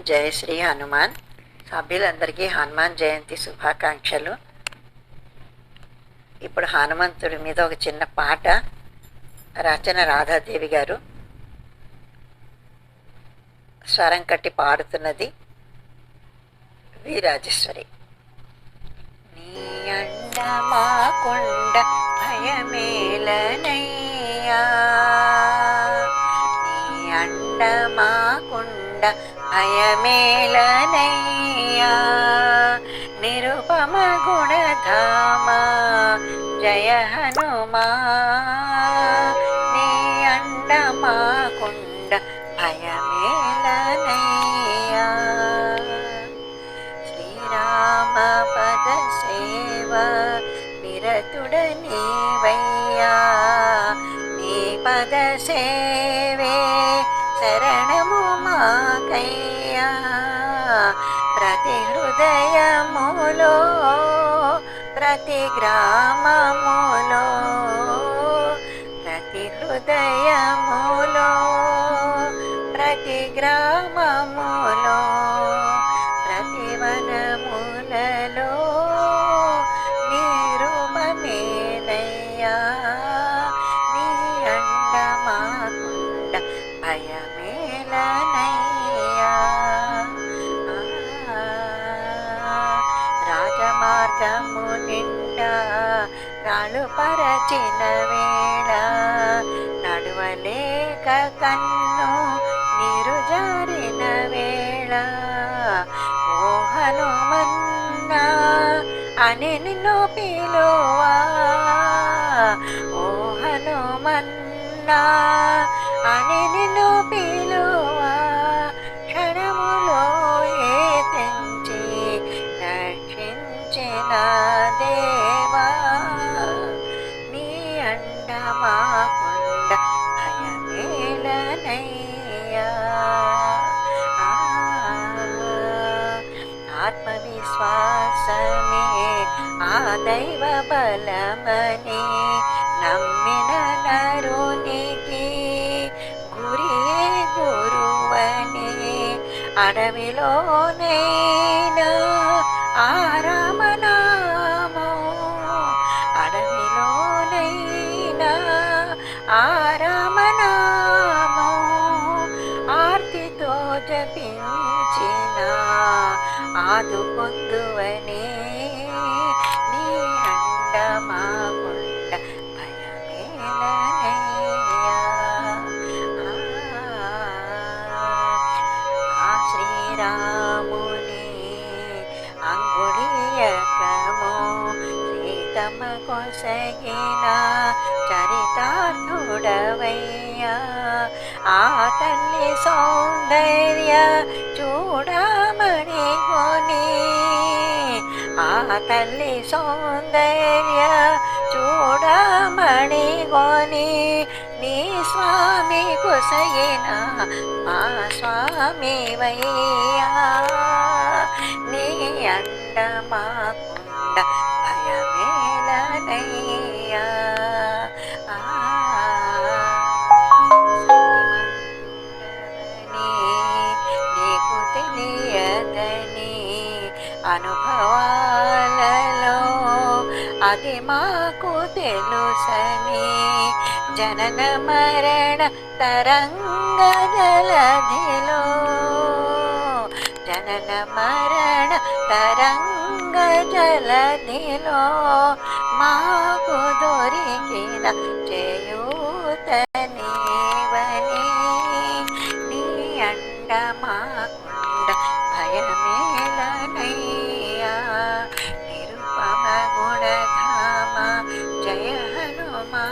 జయ శ్రీ హనుమాన్. సభ్యులందరికీ హనుమాన్ జయంతి శుభాకాంక్షలు. ఇప్పుడు హనుమంతుడి మీద ఒక చిన్న పాట, రచన రాధాదేవి గారు, స్వరం కట్టి పాడుతున్నది వీరాజేశ్వరి. నీ అండ మాకుండ భయమేలనయ్యా, నీ అండ మాకుండ భయమేలనయ్యా, నిరుపమ గుణధామ జయ హనుమా, నీ అండ మాకుండ భయమేలనయ్యా. శ్రీరామ పద సేవ నిరతుడ నీవయ్యా, నీ పద సేవే శరణము మాకయ్యా. ప్రతి హృదయములో ప్రతి గ్రామములో, ప్రతి హృదయములో ప్రతి గ్రామములో, ప్రతి వనములలో నీ రూపమేనయ్యా, నీ అండ మాకుండ భయమేలనయ్యా. రాజమార్గము నిండా రాళ్ళు పరచిన వేళ, నడువలేక కన్ను నీరు జారిన వేళ, ఓ హనుమన్నా అని నిన్ను పిలువా, ఓ హనుమన్నా అని నిన్ను పిలువా, క్షణములో ఏ తెంచి రక్షించిన దేవా, నీ అండ మాకుండ భయమేలనయ్యా. ఆత్మవిశ్వాసమే ఆ దైవ బలమని నమ్మిన నరునికి గురియే గురువని, అడవిలోనైనా ఆ రామనామం, అడవిలోనైనా ఆ రామనామం, ఆర్తితో జపించిన ఆదుకొందువని, నీ అండ మాకుండ భయమేలనయ్యా. ఆ శ్రీరాముని అంగుళీయకము సీతమ్మ కొసగిన చరితార్థుడవయ్యా, ఆ తల్లి సౌందర్య చూడమని కొని, ఆ తల్లి సౌందర్య చూడమని కొని, నీ స్వామి కొసగిన మా స్వామి వయ్యా, నీ అండ మాకుండ భయమేలనయ్యా. నీకు తెలియదని అనుభవాలలో అది మాకు తెలుసని, జనన మరణ తరంగ జలధిలో, జనన మరణ తరంగ జలధిలో మాకు దొరికిన చేయూత నీవని, నీ అండ మాకుండ భయమేలనయ్యా. నిరుపమ గుణధామ జయ హనుమా.